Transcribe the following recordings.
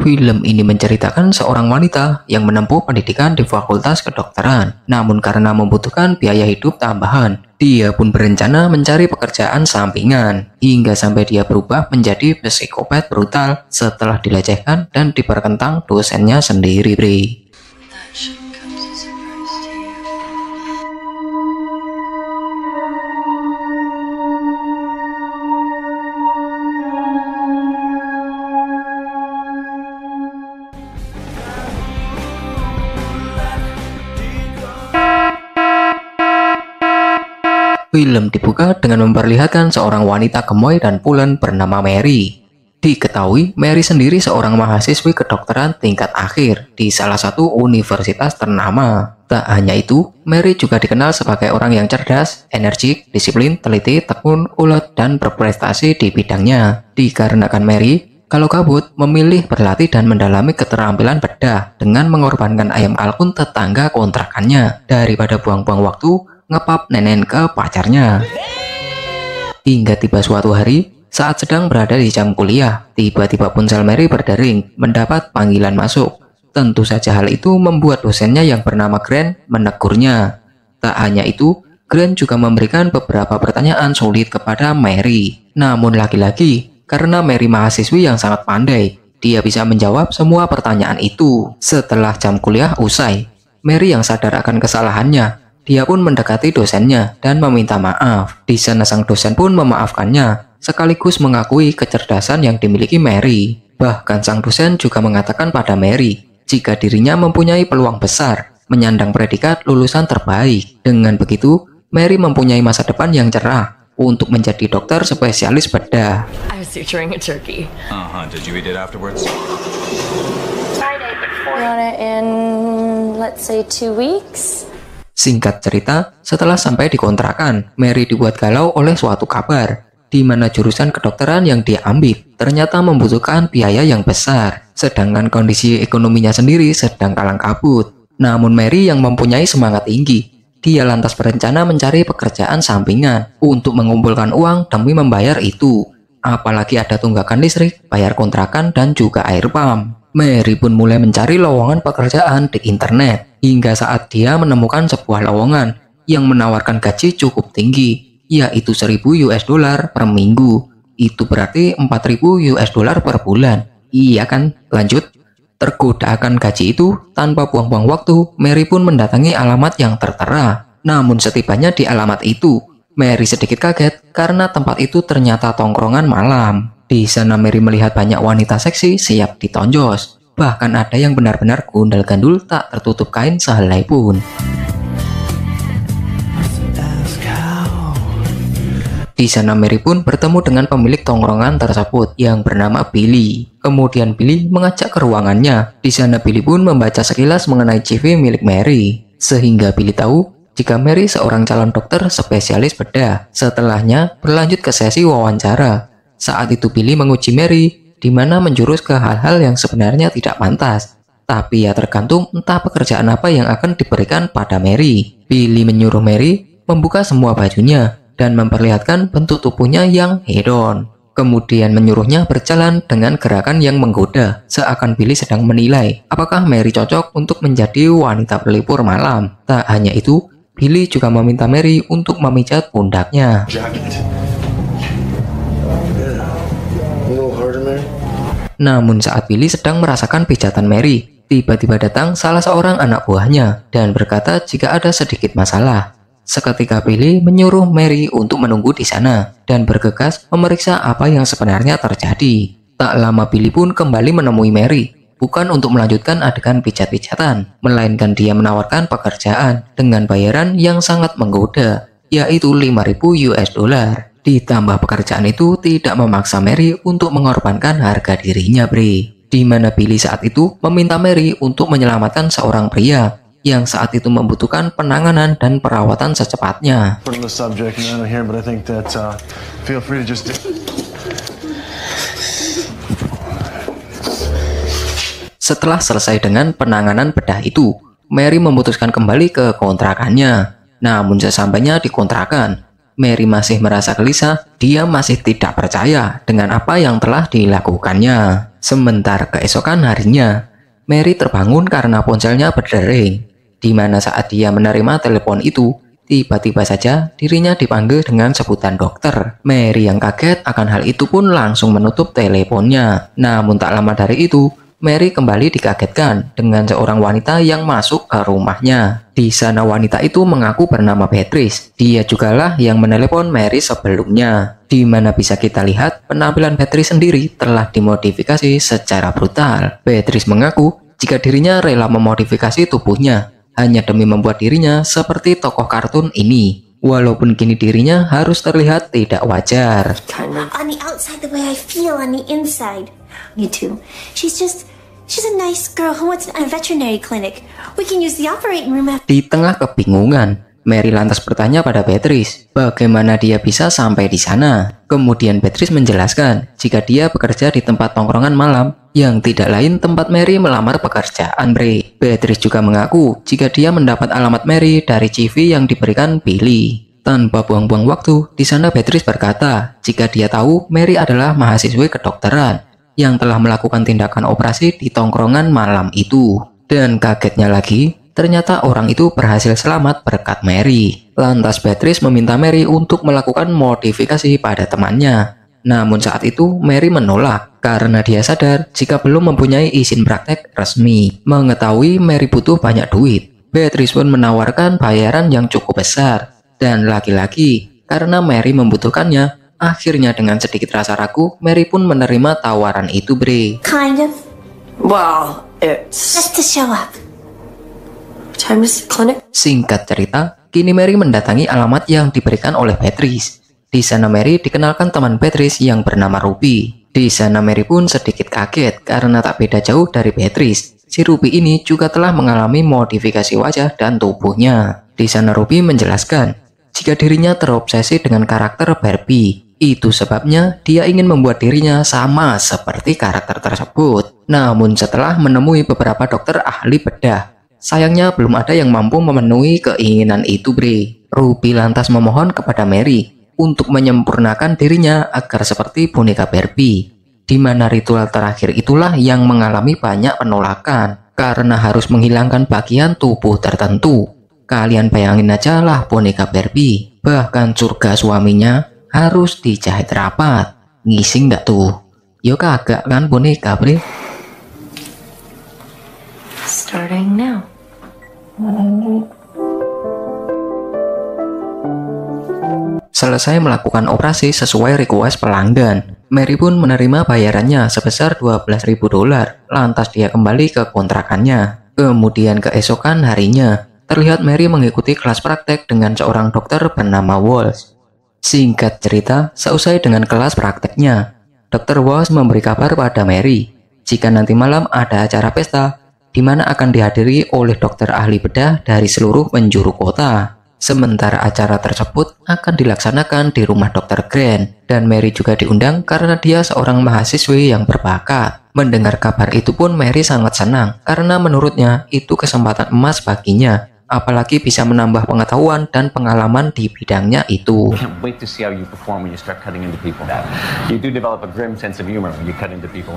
Film ini menceritakan seorang wanita yang menempuh pendidikan di Fakultas Kedokteran. Namun karena membutuhkan biaya hidup tambahan, dia pun berencana mencari pekerjaan sampingan. Hingga sampai dia berubah menjadi psikopat brutal setelah dilecehkan dan diperkentang dosennya sendiri, Bre. Film dibuka dengan memperlihatkan seorang wanita gemoy dan pulen bernama Mary. Diketahui, Mary sendiri seorang mahasiswi kedokteran tingkat akhir di salah satu universitas ternama. Tak hanya itu, Mary juga dikenal sebagai orang yang cerdas, energik, disiplin, teliti, tekun, ulet, dan berprestasi di bidangnya. Dikarenakan Mary, kalau kabut, memilih berlatih dan mendalami keterampilan bedah dengan mengorbankan ayam kalkun tetangga kontrakannya daripada buang-buang waktu ngepap nenen ke pacarnya. Hingga tiba suatu hari, saat sedang berada di jam kuliah, tiba-tiba ponsel Mary berdering mendapat panggilan masuk. Tentu saja hal itu membuat dosennya yang bernama Grant menegurnya. Tak hanya itu, Grant juga memberikan beberapa pertanyaan sulit kepada Mary. Namun lagi-lagi, karena Mary mahasiswi yang sangat pandai, dia bisa menjawab semua pertanyaan itu. Setelah jam kuliah usai, Mary yang sadar akan kesalahannya, dia pun mendekati dosennya dan meminta maaf. Di sana sang dosen pun memaafkannya, sekaligus mengakui kecerdasan yang dimiliki Mary. Bahkan sang dosen juga mengatakan pada Mary, jika dirinya mempunyai peluang besar, menyandang predikat lulusan terbaik. Dengan begitu, Mary mempunyai masa depan yang cerah untuk menjadi dokter spesialis bedah. I was suturing a turkey. Did you eat it afterwards? In, let's say 2 weeks. Singkat cerita, setelah sampai di kontrakan, Mary dibuat galau oleh suatu kabar, di mana jurusan kedokteran yang dia ambil ternyata membutuhkan biaya yang besar, sedangkan kondisi ekonominya sendiri sedang kalang kabut. Namun Mary yang mempunyai semangat tinggi, dia lantas berencana mencari pekerjaan sampingan untuk mengumpulkan uang demi membayar itu. Apalagi ada tunggakan listrik, bayar kontrakan, dan juga air pump. Mary pun mulai mencari lowongan pekerjaan di internet, hingga saat dia menemukan sebuah lowongan yang menawarkan gaji cukup tinggi, yaitu 1.000 US dollar per minggu. Itu berarti 4.000 US dollar per bulan. Iya kan? Lanjut. Tergoda akan gaji itu, tanpa buang-buang waktu, Mary pun mendatangi alamat yang tertera. Namun setibanya di alamat itu, Mary sedikit kaget karena tempat itu ternyata tongkrongan malam. Di sana Mary melihat banyak wanita seksi siap ditonjos. Bahkan ada yang benar-benar gundal-gandul tak tertutup kain sehelai pun. Di sana Mary pun bertemu dengan pemilik tongkrongan tersebut yang bernama Billy. Kemudian Billy mengajak ke ruangannya. Di sana Billy pun membaca sekilas mengenai CV milik Mary, sehingga Billy tahu jika Mary seorang calon dokter spesialis bedah. Setelahnya berlanjut ke sesi wawancara. Saat itu Billy menguji Mary, di mana menjurus ke hal-hal yang sebenarnya tidak pantas. Tapi ya tergantung entah pekerjaan apa yang akan diberikan pada Mary. Billy menyuruh Mary membuka semua bajunya dan memperlihatkan bentuk tubuhnya yang hedon. Kemudian menyuruhnya berjalan dengan gerakan yang menggoda, seakan Billy sedang menilai apakah Mary cocok untuk menjadi wanita pelipur malam. Tak hanya itu, Billy juga meminta Mary untuk memijat pundaknya. Namun saat Billy sedang merasakan pijatan Mary, tiba-tiba datang salah seorang anak buahnya dan berkata jika ada sedikit masalah. Seketika Billy menyuruh Mary untuk menunggu di sana dan bergegas memeriksa apa yang sebenarnya terjadi. Tak lama Billy pun kembali menemui Mary, bukan untuk melanjutkan adegan pijat-pijatan, melainkan dia menawarkan pekerjaan dengan bayaran yang sangat menggoda, yaitu 5.000 US dollar. Ditambah pekerjaan itu tidak memaksa Mary untuk mengorbankan harga dirinya, Bre. Di mana Billy saat itu meminta Mary untuk menyelamatkan seorang pria yang saat itu membutuhkan penanganan dan perawatan secepatnya. Setelah selesai dengan penanganan bedah itu, Mary memutuskan kembali ke kontrakannya. Namun sesampainya di kontrakan, Mary masih merasa gelisah, dia masih tidak percaya dengan apa yang telah dilakukannya. Sementara keesokan harinya, Mary terbangun karena ponselnya berdering, di mana saat dia menerima telepon itu, tiba-tiba saja dirinya dipanggil dengan sebutan dokter. Mary yang kaget akan hal itu pun langsung menutup teleponnya. Namun tak lama dari itu, Mary kembali dikagetkan dengan seorang wanita yang masuk ke rumahnya. Di sana wanita itu mengaku bernama Beatrice. Dia jugalah yang menelepon Mary sebelumnya. Di mana bisa kita lihat penampilan Beatrice sendiri telah dimodifikasi secara brutal. Beatrice mengaku jika dirinya rela memodifikasi tubuhnya hanya demi membuat dirinya seperti tokoh kartun ini. Walaupun kini dirinya harus terlihat tidak wajar. On the outside the way I feel on the inside. Me too. She's a nice girl who wants a veterinary clinic. We can use the operating room. Di tengah kebingungan, Mary lantas bertanya pada Beatrice, bagaimana dia bisa sampai di sana. Kemudian Beatrice menjelaskan jika dia bekerja di tempat tongkrongan malam yang tidak lain tempat Mary melamar pekerjaan, bre. Beatrice juga mengaku jika dia mendapat alamat Mary dari CV yang diberikan Billy. Tanpa buang-buang waktu, di sana Beatrice berkata jika dia tahu Mary adalah mahasiswi kedokteran yang telah melakukan tindakan operasi di tongkrongan malam itu. Dan kagetnya lagi, ternyata orang itu berhasil selamat berkat Mary. Lantas Beatrice meminta Mary untuk melakukan modifikasi pada temannya. Namun saat itu Mary menolak karena dia sadar jika belum mempunyai izin praktek resmi. Mengetahui Mary butuh banyak duit, Beatrice pun menawarkan bayaran yang cukup besar. Dan lagi-lagi karena Mary membutuhkannya, akhirnya dengan sedikit rasa ragu, Mary pun menerima tawaran itu, bre. Kind of. Well, it's Just to show up. time is clinic. Singkat cerita, kini Mary mendatangi alamat yang diberikan oleh Beatrice. Di sana Mary dikenalkan teman Beatrice yang bernama Ruby. Di sana Mary pun sedikit kaget karena tak beda jauh dari Beatrice. Si Ruby ini juga telah mengalami modifikasi wajah dan tubuhnya. Di sana Ruby menjelaskan jika dirinya terobsesi dengan karakter Barbie. Itu sebabnya dia ingin membuat dirinya sama seperti karakter tersebut. Namun setelah menemui beberapa dokter ahli bedah, sayangnya belum ada yang mampu memenuhi keinginan itu, bre. Ruby lantas memohon kepada Mary untuk menyempurnakan dirinya agar seperti boneka Barbie. Di mana ritual terakhir itulah yang mengalami banyak penolakan karena harus menghilangkan bagian tubuh tertentu. Kalian bayangin aja lah boneka Barbie, bahkan surga suaminya harus dijahit rapat. Ngising nggak tuh? Yo kagak kan boneka, bre. Starting now. Selesai melakukan operasi sesuai request pelanggan, Mary pun menerima bayarannya sebesar $12.000. Lantas dia kembali ke kontrakannya. Kemudian keesokan harinya, terlihat Mary mengikuti kelas praktek dengan seorang dokter bernama Walsh. Singkat cerita, seusai dengan kelas prakteknya, Dr. Walsh memberi kabar pada Mary jika nanti malam ada acara pesta di mana akan dihadiri oleh dokter ahli bedah dari seluruh penjuru kota. Sementara acara tersebut akan dilaksanakan di rumah Dr. Grant, dan Mary juga diundang karena dia seorang mahasiswi yang berbakat. Mendengar kabar itu pun Mary sangat senang karena menurutnya itu kesempatan emas baginya, apalagi bisa menambah pengetahuan dan pengalaman di bidangnya itu. Can't wait to see how you perform when you start cutting into people. You do develop a grim sense of humor when you cut into people.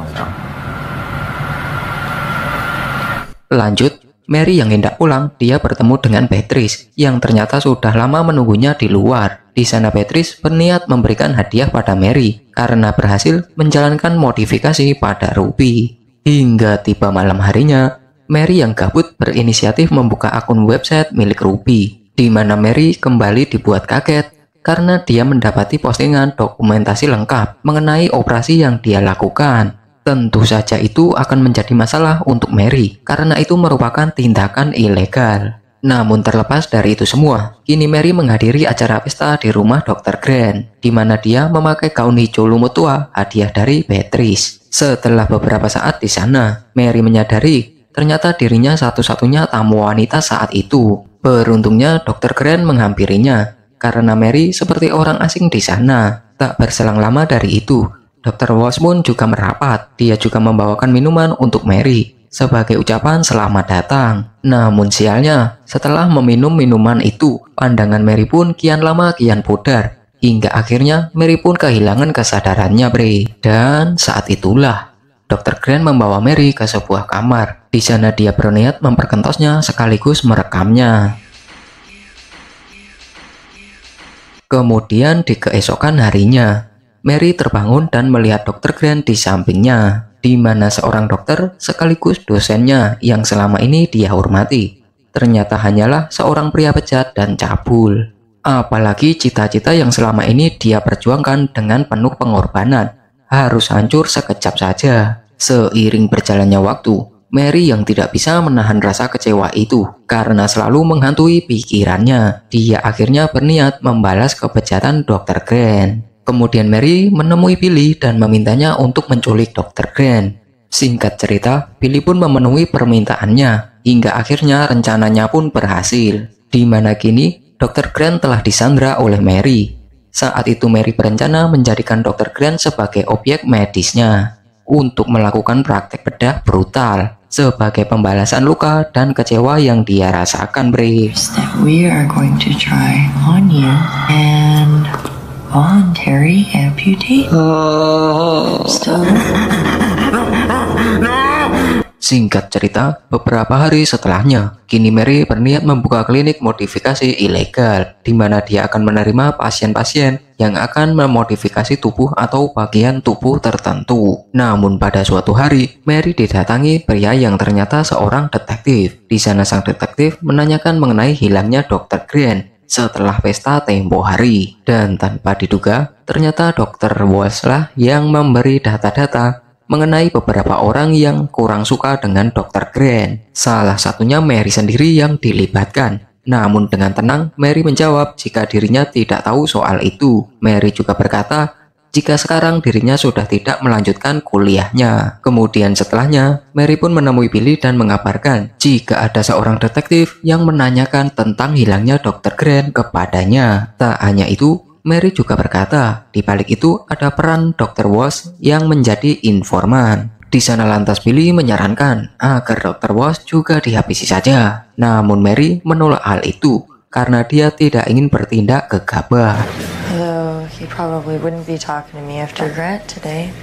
Lanjut, Mary yang hendak pulang, dia bertemu dengan Beatrice yang ternyata sudah lama menunggunya di luar. Di sana Beatrice berniat memberikan hadiah pada Mary karena berhasil menjalankan modifikasi pada Ruby. Hingga tiba malam harinya, Mary yang gabut berinisiatif membuka akun website milik Ruby, di mana Mary kembali dibuat kaget karena dia mendapati postingan dokumentasi lengkap mengenai operasi yang dia lakukan. Tentu saja itu akan menjadi masalah untuk Mary karena itu merupakan tindakan ilegal. Namun terlepas dari itu semua, kini Mary menghadiri acara pesta di rumah Dr. Grant, di mana dia memakai gaun hijau lumut tua hadiah dari Beatrice. Setelah beberapa saat di sana, Mary menyadari ternyata dirinya satu-satunya tamu wanita saat itu. Beruntungnya Dr. Grant menghampirinya karena Mary seperti orang asing di sana. Tak berselang lama dari itu, Dr. Walsh pun juga merapat. Dia juga membawakan minuman untuk Mary sebagai ucapan selamat datang. Namun sialnya, setelah meminum minuman itu, pandangan Mary pun kian lama kian pudar Hingga akhirnya Mary pun kehilangan kesadarannya, Bre. Dan saat itulah Dr. Grant membawa Mary ke sebuah kamar. Di sana dia berniat memperkentosnya sekaligus merekamnya. Kemudian di keesokan harinya, Mary terbangun dan melihat Dr. Grant di sampingnya, di mana seorang dokter sekaligus dosennya yang selama ini dia hormati ternyata hanyalah seorang pria bejat dan cabul. Apalagi cita-cita yang selama ini dia perjuangkan dengan penuh pengorbanan harus hancur sekejap saja. Seiring berjalannya waktu, Mary yang tidak bisa menahan rasa kecewa itu karena selalu menghantui pikirannya. Dia akhirnya berniat membalas kebejatan Dr. Grant. Kemudian Mary menemui Billy dan memintanya untuk menculik Dr. Grant. Singkat cerita, Billy pun memenuhi permintaannya hingga akhirnya rencananya pun berhasil. Di mana kini Dr. Grant telah disandra oleh Mary. Saat itu Mary berencana menjadikan Dr. Grant sebagai objek medisnya untuk melakukan praktek bedah brutal sebagai pembalasan luka dan kecewa yang dia rasakan, Bre. That we are going to try on you and voluntary amputate. Stop. Singkat cerita, beberapa hari setelahnya, kini Mary berniat membuka klinik modifikasi ilegal, di mana dia akan menerima pasien-pasien yang akan memodifikasi tubuh atau bagian tubuh tertentu. Namun pada suatu hari, Mary didatangi pria yang ternyata seorang detektif. Di sana sang detektif menanyakan mengenai hilangnya Dr. Grant setelah pesta tempo hari. Dan tanpa diduga, ternyata Dr. Walsh lah yang memberi data-data mengenai beberapa orang yang kurang suka dengan Dr. Grant. Salah satunya Mary sendiri yang dilibatkan. Namun dengan tenang, Mary menjawab jika dirinya tidak tahu soal itu. Mary juga berkata jika sekarang dirinya sudah tidak melanjutkan kuliahnya. Kemudian setelahnya, Mary pun menemui Billy dan mengabarkan jika ada seorang detektif yang menanyakan tentang hilangnya Dr. Grant kepadanya. Tak hanya itu, Mary juga berkata, di balik itu ada peran Dr. Walsh yang menjadi informan. Di sana lantas Billy menyarankan agar Dr. Walsh juga dihabisi saja. Namun Mary menolak hal itu karena dia tidak ingin bertindak gegabah. Although he probably wouldn't be talking to me after Grant today.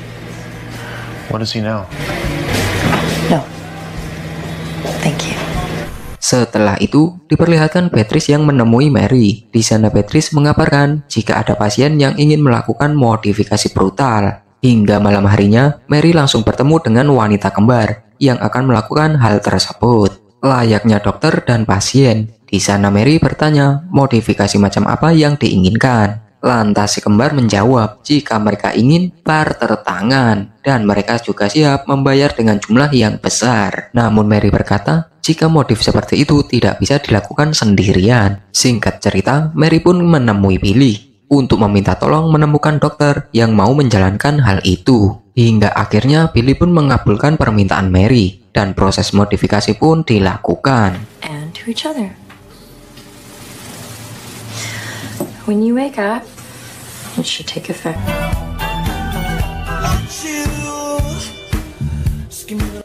What does he know? No. Thank you. Setelah itu, diperlihatkan Beatrice yang menemui Mary. Di sana Beatrice mengabarkan jika ada pasien yang ingin melakukan modifikasi brutal. Hingga malam harinya, Mary langsung bertemu dengan wanita kembar yang akan melakukan hal tersebut. Layaknya dokter dan pasien, di sana Mary bertanya modifikasi macam apa yang diinginkan. Lantas si kembar menjawab jika mereka ingin barter tangan dan mereka juga siap membayar dengan jumlah yang besar. Namun Mary berkata jika modif seperti itu tidak bisa dilakukan sendirian. Singkat cerita, Mary pun menemui Billy untuk meminta tolong menemukan dokter yang mau menjalankan hal itu. Hingga akhirnya Billy pun mengabulkan permintaan Mary dan proses modifikasi pun dilakukan. And to each other. When you wake up, it should take effect.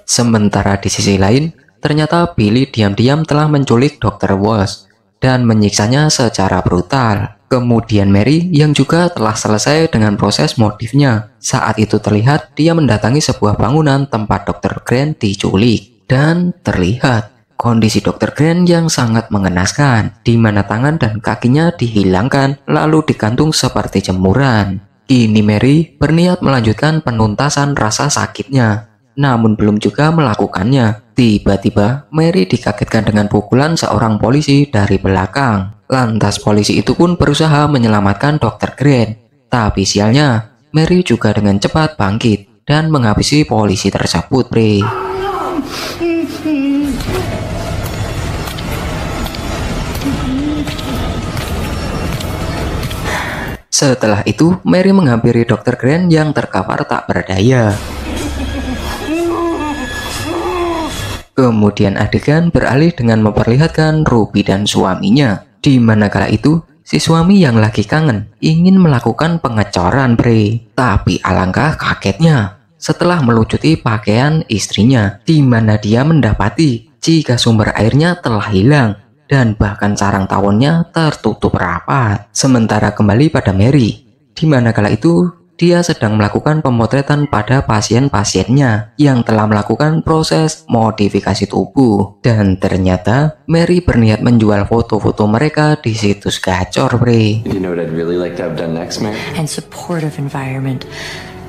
Sementara di sisi lain, ternyata Billy diam-diam telah menculik Dr. Walsh dan menyiksanya secara brutal. Kemudian Mary yang juga telah selesai dengan proses modifnya. Saat itu terlihat dia mendatangi sebuah bangunan tempat Dr. Grant diculik. Dan terlihat kondisi Dr. Grant yang sangat mengenaskan, di mana tangan dan kakinya dihilangkan lalu digantung seperti jemuran. Kini Mary berniat melanjutkan penuntasan rasa sakitnya, namun belum juga melakukannya. Tiba-tiba Mary dikagetkan dengan pukulan seorang polisi dari belakang. Lantas polisi itu pun berusaha menyelamatkan Dr. Grant. Tapi sialnya, Mary juga dengan cepat bangkit dan menghabisi polisi tersebut, Bre. Setelah itu, Mary menghampiri Dr. Grant yang terkapar tak berdaya. Kemudian adegan beralih dengan memperlihatkan Ruby dan suaminya, di mana kala itu si suami yang lagi kangen ingin melakukan pengecoran, Bre. Tapi alangkah kagetnya setelah melucuti pakaian istrinya, di mana dia mendapati jika sumber airnya telah hilang dan bahkan sarang tawonnya tertutup rapat. Sementara kembali pada Mary, di mana kala itu dia sedang melakukan pemotretan pada pasien-pasiennya yang telah melakukan proses modifikasi tubuh. Dan ternyata Mary berniat menjual foto-foto mereka di situs gacor, bre. You know what I'd really like to have done next, Mary? And supportive environment.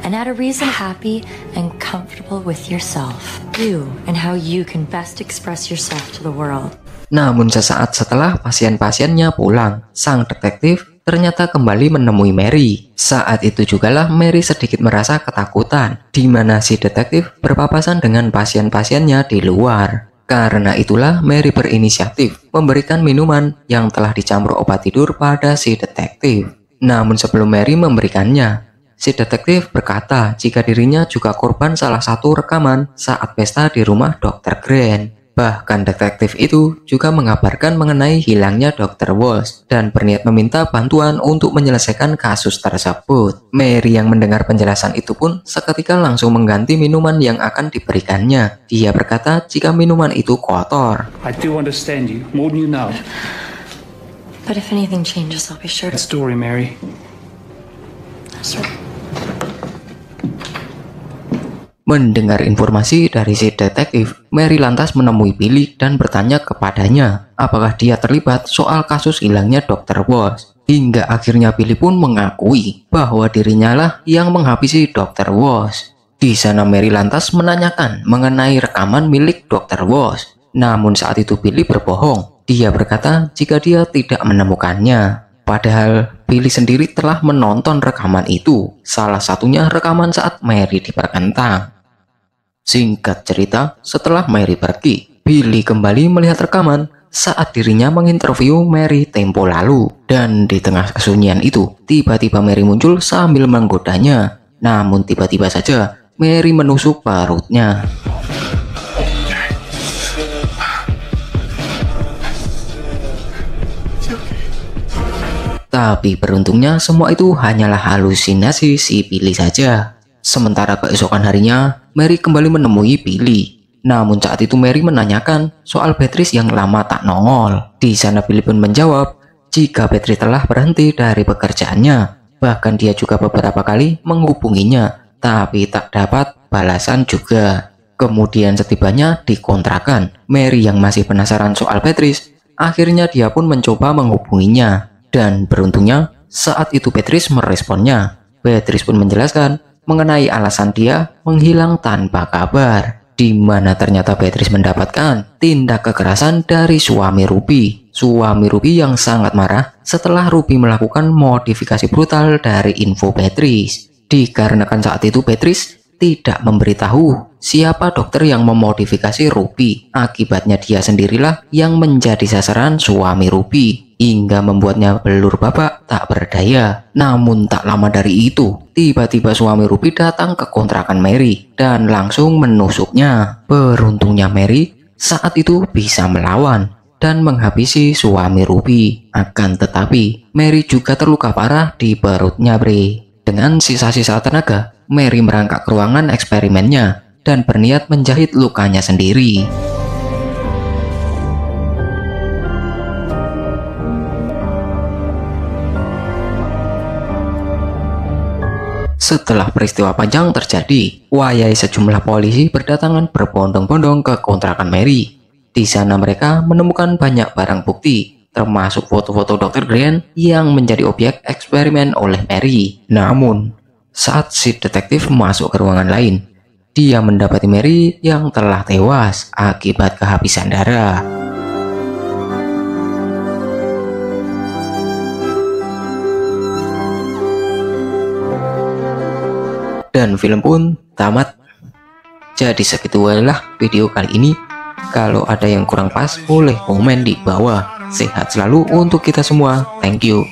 And add a reason happy and comfortable with yourself. You and how you can best express yourself to the world. Namun sesaat setelah pasien-pasiennya pulang, sang detektif ternyata kembali menemui Mary. Saat itu jugalah Mary sedikit merasa ketakutan, di mana si detektif berpapasan dengan pasien-pasiennya di luar. Karena itulah Mary berinisiatif memberikan minuman yang telah dicampur obat tidur pada si detektif. Namun sebelum Mary memberikannya, si detektif berkata jika dirinya juga korban salah satu rekaman saat pesta di rumah Dr. Grant. Bahkan detektif itu juga mengabarkan mengenai hilangnya Dr. Walsh dan berniat meminta bantuan untuk menyelesaikan kasus tersebut. Mary yang mendengar penjelasan itu pun seketika langsung mengganti minuman yang akan diberikannya. Dia berkata jika minuman itu kotor. I do understand you, more than you know. But if anything changes, I'll be sure to... Story, Mary. Sure. Mendengar informasi dari si detektif, Mary lantas menemui Billy dan bertanya kepadanya apakah dia terlibat soal kasus hilangnya Dr. Walsh. Hingga akhirnya Billy pun mengakui bahwa dirinya lah yang menghabisi Dr. Walsh. Di sana Mary lantas menanyakan mengenai rekaman milik Dr. Walsh. Namun saat itu Billy berbohong. Dia berkata jika dia tidak menemukannya. Padahal Billy sendiri telah menonton rekaman itu. Salah satunya rekaman saat Mary diperkentang. Singkat cerita, setelah Mary pergi, Billy kembali melihat rekaman saat dirinya menginterview Mary tempo lalu. Dan di tengah kesunyian itu, tiba-tiba Mary muncul sambil menggodanya. Namun tiba-tiba saja, Mary menusuk perutnya. Tapi beruntungnya semua itu hanyalah halusinasi si Billy saja. Sementara keesokan harinya, Mary kembali menemui Billy. Namun saat itu Mary menanyakan soal Beatrice yang lama tak nongol. Di sana Billy pun menjawab jika Beatrice telah berhenti dari pekerjaannya. Bahkan dia juga beberapa kali menghubunginya, tapi tak dapat balasan juga. Kemudian setibanya di kontrakan, Mary yang masih penasaran soal Beatrice, akhirnya dia pun mencoba menghubunginya. Dan beruntungnya saat itu Beatrice meresponnya. Beatrice pun menjelaskan mengenai alasan dia menghilang tanpa kabar, di mana ternyata Beatrice mendapatkan tindak kekerasan dari suami Ruby. Suami Ruby yang sangat marah setelah Ruby melakukan modifikasi brutal dari info Beatrice. Dikarenakan saat itu Beatrice tidak memberitahu siapa dokter yang memodifikasi Ruby. Akibatnya dia sendirilah yang menjadi sasaran suami Ruby, hingga membuatnya belur babak tak berdaya. Namun tak lama dari itu, tiba-tiba suami Ruby datang ke kontrakan Mary dan langsung menusuknya. Beruntungnya Mary saat itu bisa melawan dan menghabisi suami Ruby. Akan tetapi Mary juga terluka parah di perutnya, bre. Dengan sisa-sisa tenaga, Mary merangkak ke ruangan eksperimennya dan berniat menjahit lukanya sendiri. Setelah peristiwa panjang terjadi, wayai sejumlah polisi berdatangan berbondong-bondong ke kontrakan Mary. Di sana mereka menemukan banyak barang bukti, termasuk foto-foto Dr. Grant yang menjadi objek eksperimen oleh Mary. Namun, saat si detektif masuk ke ruangan lain, dia mendapati Mary yang telah tewas akibat kehabisan darah. Dan film pun tamat. Jadi segitu adalah video kali ini. Kalau ada yang kurang pas boleh komen di bawah. Sehat selalu untuk kita semua. Thank you.